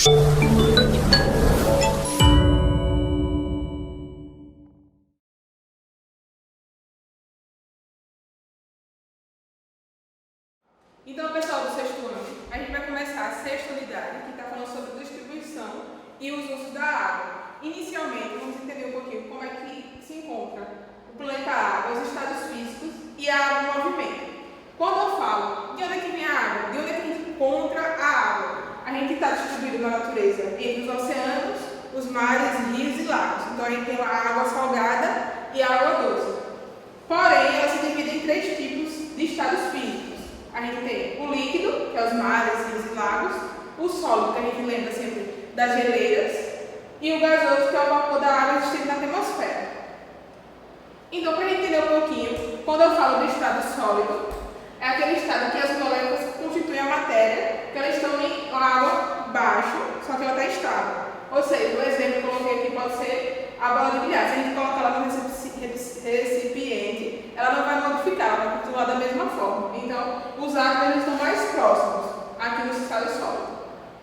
Então, pessoal do sexto ano, a gente vai começar a sexta unidade, que está falando sobre distribuição e os usos da água. Inicialmente, vamos entender um pouquinho como é que se encontra o planeta água, os estados físicos e a água em movimento. Quando eu falo de onde é que vem a água, de onde é que a gente encontra a água, a gente está distribuído na natureza entre os oceanos, os mares, rios e lagos. Então, a gente tem a água salgada e a água doce. Porém, ela se divide em três tipos de estados físicos. A gente tem o líquido, que é os mares, rios e lagos, o sólido, que a gente lembra sempre das geleiras, e o gasoso, que é o vapor da água existente na atmosfera. Então, para a gente entender um pouquinho, quando eu falo do estado sólido, é aquele estado que as moléculas constituem a matéria, que elas estão em água baixo, só que ela está estável. Ou seja, o exemplo que eu coloquei aqui pode ser a bola de bilhar. Se a gente colocar ela no recipiente, ela não vai modificar, ela vai continuar da mesma forma. Então, os átomos estão mais próximos aqui no estado sólido.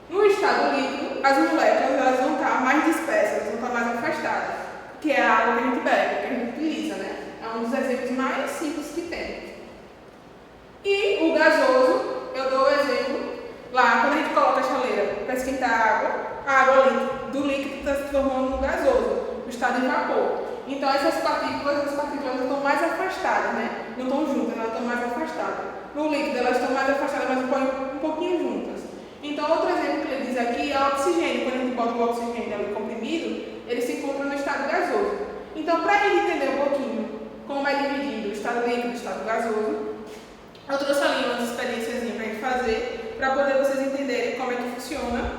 No estado líquido, as moléculas elas vão estar mais dispersas, vão estar mais afastadas, que é a água que a gente bebe, que a gente utiliza, né? É um dos exemplos mais simples que tem. E o gasoso, eu dou o exemplo lá, quando a gente coloca a chaleira para esquentar a água do líquido está se transformando no gasoso, no estado de vapor. Então essas partículas estão mais afastadas, né? Não estão juntas, elas estão mais afastadas. No líquido elas estão mais afastadas, mas um pouquinho juntas. Então outro exemplo que ele diz aqui é o oxigênio. Quando a gente bota o oxigênio ali comprimido, ele se encontra no estado gasoso. Então, para a gente entender um pouquinho como é dividido o estado líquido e o estado gasoso, eu trouxe ali umas experiências para a gente fazer, para poder vocês entenderem como é que funciona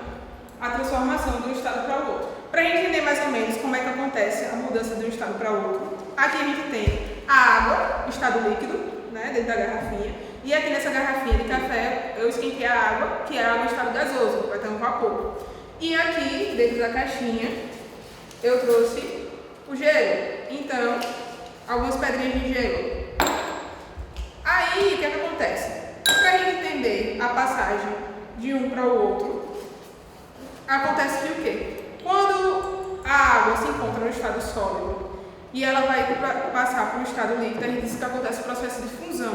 a transformação de um estado para o outro. Para a gente entender mais ou menos como é que acontece a mudança de um estado para o outro, aqui a gente tem a água, estado líquido, né, dentro da garrafinha, e aqui nessa garrafinha de café eu esquentei a água, que é a água em estado gasoso, vai ter um vapor. E aqui, dentro da caixinha, eu trouxe o gelo, então, algumas pedrinhas de gelo. Aí, o que é que acontece? Para a gente entender a passagem de um para o outro, acontece que o quê? Quando a água se encontra no estado sólido e ela vai passar para o estado líquido, a gente diz que acontece o processo de fusão.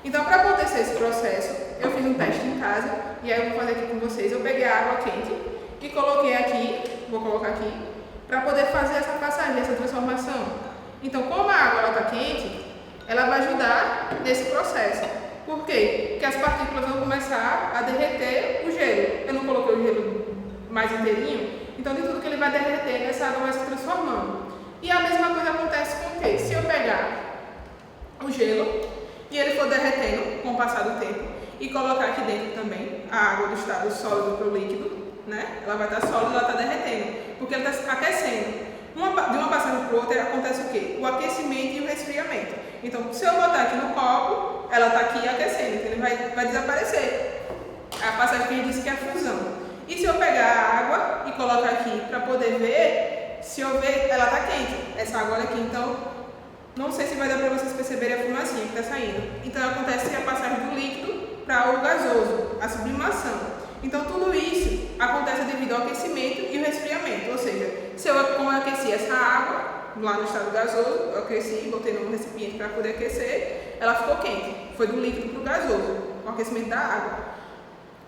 Então, para acontecer esse processo, eu fiz um teste em casa, e aí eu vou fazer aqui com vocês. Eu peguei a água quente e coloquei aqui, vou colocar aqui, para poder fazer essa passagem, essa transformação. Então, como a água está quente, ela vai ajudar nesse processo. Por quê? Porque as partículas vão começar a derreter o gelo. Eu não coloquei o gelo mais inteirinho, então de tudo que ele vai derreter, essa água vai se transformando. E a mesma coisa acontece com o quê? Se eu pegar o gelo e ele for derretendo com o passar do tempo e colocar aqui dentro também a água do estado sólido para o líquido, né? Ela vai estar sólida, ela está derretendo, porque ela está aquecendo. De uma passagem para outra acontece o quê? O aquecimento e o resfriamento. Então, se eu botar aqui no copo, ela está aqui aquecendo, então ele vai desaparecer. A passagem que a gente disse que é a fusão. E se eu pegar a água e colocar aqui para poder ver, se eu ver, ela está quente, essa água aqui, então não sei se vai dar para vocês perceberem a fumacinha que está saindo. Então acontece a passagem do líquido para o gasoso, a sublimação. Então tudo isso acontece devido ao aquecimento e o resfriamento, ou seja, como eu aqueci essa água lá no estado gasoso, eu aqueci, botei no recipiente para poder aquecer, ela ficou quente, foi do líquido para o gasoso, o aquecimento da água.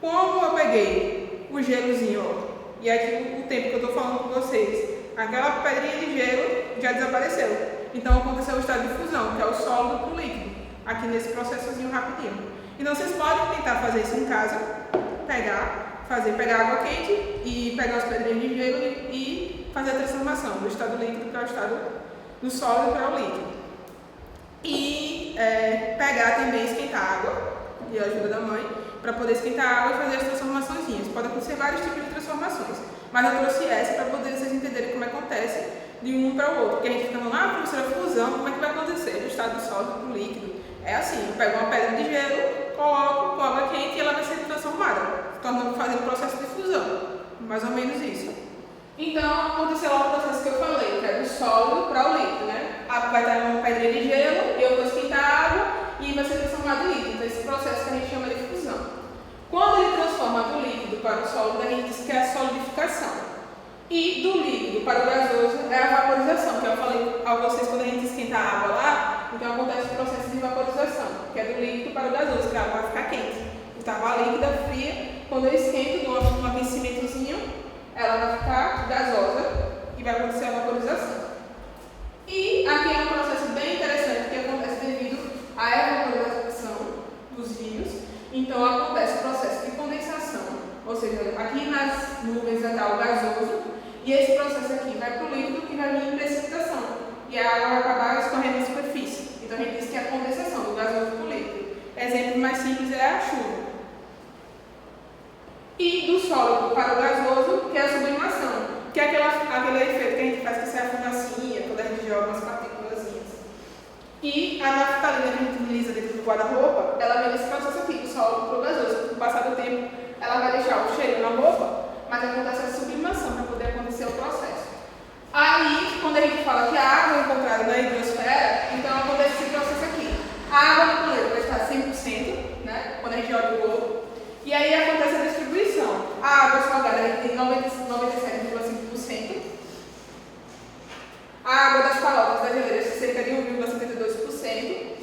Como eu peguei o gelozinho, ó, e aqui o tempo que eu estou falando com vocês, aquela pedrinha de gelo já desapareceu. Então aconteceu o estado de fusão, que é o sólido para o líquido, aqui nesse processozinho rapidinho. Então vocês podem tentar fazer isso em casa, pegar água quente e pegar as pedrinhas de gelo e fazer a transformação do estado líquido para o estado do sólido para o líquido. E pegar também, esquentar a água, e a ajuda da mãe, para poder esquentar a água e fazer as transformações. Podem acontecer vários tipos de transformações, mas eu trouxe essa para poder vocês entenderem como acontece de um para o outro. Porque a gente fica falando, professora, fusão, como é que vai acontecer do estado sólido para o líquido? É assim, eu pego uma pedra de gelo, coloco com água quente e ela vai ser transformada, fazendo o processo de fusão. Mais ou menos isso. Então, aconteceu lá o processo que eu falei, que é do sólido para o líquido, né? Vai estar uma pedra de gelo, eu vou esquentar a água e vai ser transformado em líquido. Então, esse processo que a gente chama de fusão. Quando ele transforma do líquido para o sólido, a gente diz que é a solidificação. E do líquido para o gasoso é a vaporização, que eu falei a vocês quando a gente esquenta a água lá, então acontece o processo de vaporização, que é do líquido para o gasoso, que a água vai ficar quente. Então, a água líquida fria, quando eu esquento num aquecimentozinho, ela vai ficar gasosa e vai acontecer a vaporização. E aqui é um processo bem interessante que acontece devido à evaporização dos rios. Então, acontece o processo de condensação, ou seja, aqui nas nuvens vai estar o gasoso, e esse processo aqui vai para o líquido que vai vir em precipitação, e a água vai acabar escorrendo na superfície. Então, a gente diz que é a condensação do gasoso para o líquido. Exemplo mais simples é a chuva. E do sólido para o gasoso, que é a sublimação, que é aquele efeito que a gente faz que sai a fumacinha, quando a gente joga umas partículazinhas. E a naftalina que a gente utiliza dentro do guarda-roupa, ela vem nesse processo aqui, do sólido para o gasoso. Com o passar do tempo, ela vai deixar o cheiro na roupa, mas acontece a sublimação para poder acontecer o processo. Aí, quando a gente fala que a água é encontrada na hidrosfera, então acontece esse processo aqui. A água no planeta vai estar 100%, né, quando a gente olha o globo. E aí acontece a distribuição. A água salgada tem 97,5%. A água das calotas das geleiras cerca de 1,72%.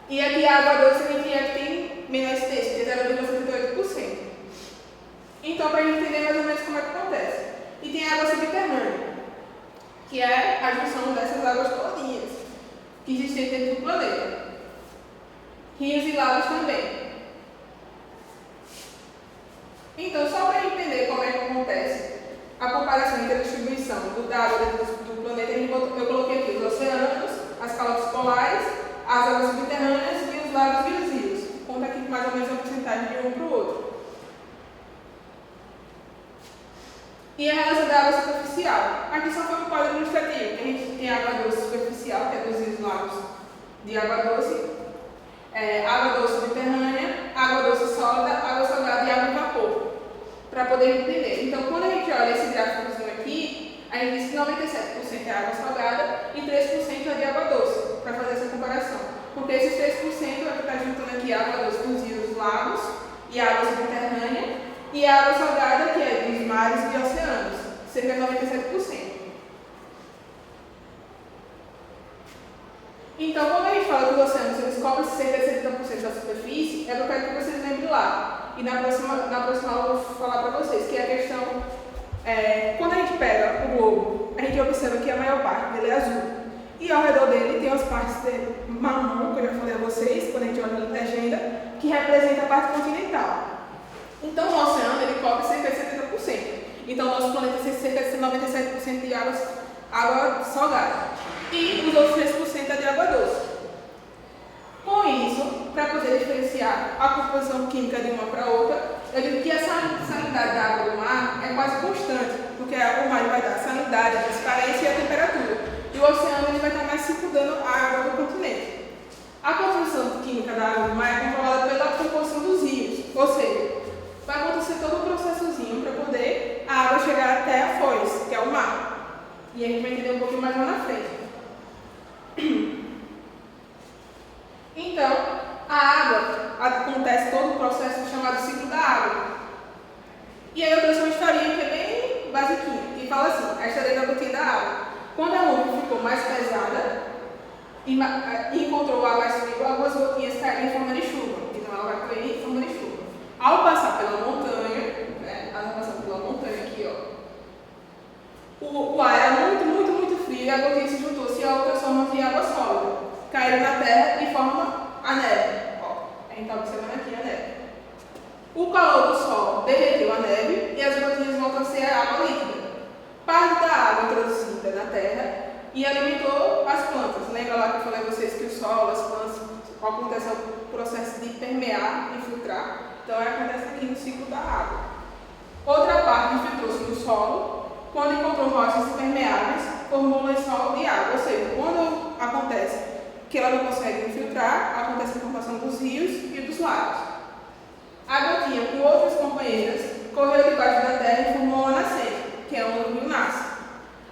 E aqui a água doce a gente tem menor incidência, de 0,78%. Então, para a gente entender mais ou menos como é que acontece. E tem a água subterrânea, que é a junção dessas águas todinhas que existem dentro do planeta. Rios e lagos também. Então, só para entender como é que acontece a comparação entre a distribuição da água dentro do planeta, eu coloquei aqui os oceanos, as calotas polares, as águas subterrâneas e os lagos e os rios. Conta aqui mais ou menos a porcentagem de um para o outro. E a relação da água superficial. Aqui só foi um quadro ilustrativo, que a gente tem a água doce superficial, que é dos rios e lagos de água doce, água doce subterrânea, água doce sólida, água salgada e água em vapor, para poder entender. Então, quando a gente olha esse gráficozinho aqui, a gente diz que 97% é água salgada e 3% é de água doce, para fazer essa comparação. Porque esses 3% é que está juntando aqui a água doce dos rios, lagos e água subterrânea, e a água salgada, que é dos mares e oceanos, cerca de 97%. Então, quando a gente fala que os oceanos eles cobrem cerca de 70% da superfície, é porque eu quero que vocês lembrem lá. E na próxima aula eu vou falar para vocês, que é a questão, quando a gente pega o globo, a gente observa que a maior parte dele é azul. E ao redor dele tem as partes dele marrom, que eu já falei a vocês, quando a gente olha na legenda, que representa a parte continental. Então, o oceano ele cobre cerca de 70%. Então, o nosso planeta tem cerca de 97% de água salgada. E os outros 3% é de água doce. Com isso, para poder diferenciar a composição química de uma para outra, eu digo que a salinidade da água do mar é quase constante, porque o mar vai dar a salinidade, a transparência e a temperatura. E o oceano ele vai estar mais circundando a água do continente. A composição química da água do mar é controlada pela composição dos rios, ou seja, vai acontecer todo o processozinho para poder a água chegar até a foz, que é o mar. E a gente vai entender um pouquinho mais lá na frente. Então, a água acontece todo o processo chamado ciclo da água. E aí eu trouxe uma historinha que é bem basiquinha, que fala assim, a história da gotinha da água. Quando a nuvem ficou mais pesada e encontrou água mais fria, algumas gotinhas caíram em forma de chuva. Então ela vai cair em forma de chuva. Ao passar pela montanha, né, ela vai passar pela montanha aqui, ó. O ar era muito frio e a gotinha se juntou-se a outras formas de água sólida. Caíram na terra e formam a neve. Ó, a gente está observando aqui a neve. O calor do sol derreteu a neve e as gotinhas voltam a ser água líquida. Parte da água introduzida na terra e alimentou as plantas. Lembra lá que eu falei a vocês que o sol, as plantas, acontece o processo de permear, infiltrar? Então, acontece aqui no ciclo da água. Outra parte infiltrou-se no solo, quando encontrou rochas impermeáveis, formou um lençol de água. Ou seja, quando acontece que ela não consegue infiltrar, acontece a formação dos rios e dos lagos. A gotinha, com outras companheiras, correu debaixo da terra e formou uma nascente, que é onde o rio nasce.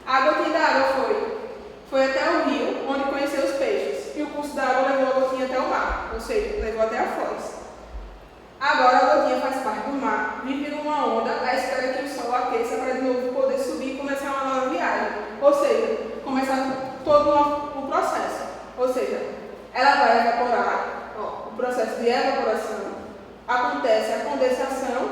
A gotinha da água foi até o rio, onde conheceu os peixes, e o curso da água levou a gotinha até o mar, ou seja, levou até a foz. Agora a gotinha faz parte do mar, vive numa onda à espera que o sol aqueça para de novo poder subir e começar uma nova viagem. Ou seja, começar todo o processo. Ou seja, ela vai evaporar, o processo de evaporação, acontece a condensação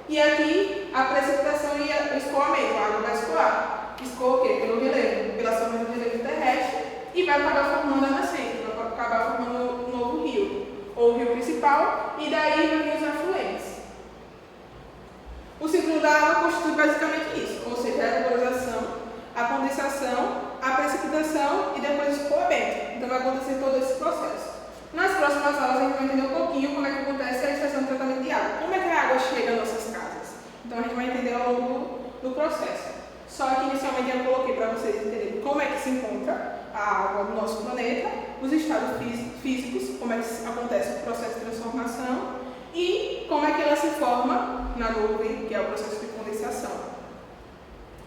e aqui a precipitação e o escoamento. A água vai escoar. Escoa o quê? Pelo relevo, pela forma do relevo terrestre e vai acabar formando a nascente, vai acabar formando um novo rio, ou o rio principal, e daí vai vir os afluentes. O ciclo da água constitui basicamente isso, ou seja, a evaporização, a condensação, a precipitação e depois o escoamento. Então vai acontecer todo esse processo. Nas próximas aulas a gente vai entender um pouquinho como é que acontece a estação de tratamento de água, como é que a água chega às nossas casas. Então a gente vai entender ao longo do processo. Só que inicialmente eu coloquei para vocês entenderem como é que se encontra a água no nosso planeta, os estados físicos, como é que acontece o processo de transformação e como é que ela se forma na nuvem, que é o processo de condensação.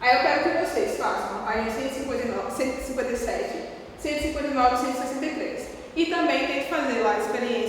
Aí eu quero que vocês façam a página 159, 157, 159 e 163. E também tente fazer lá a experiência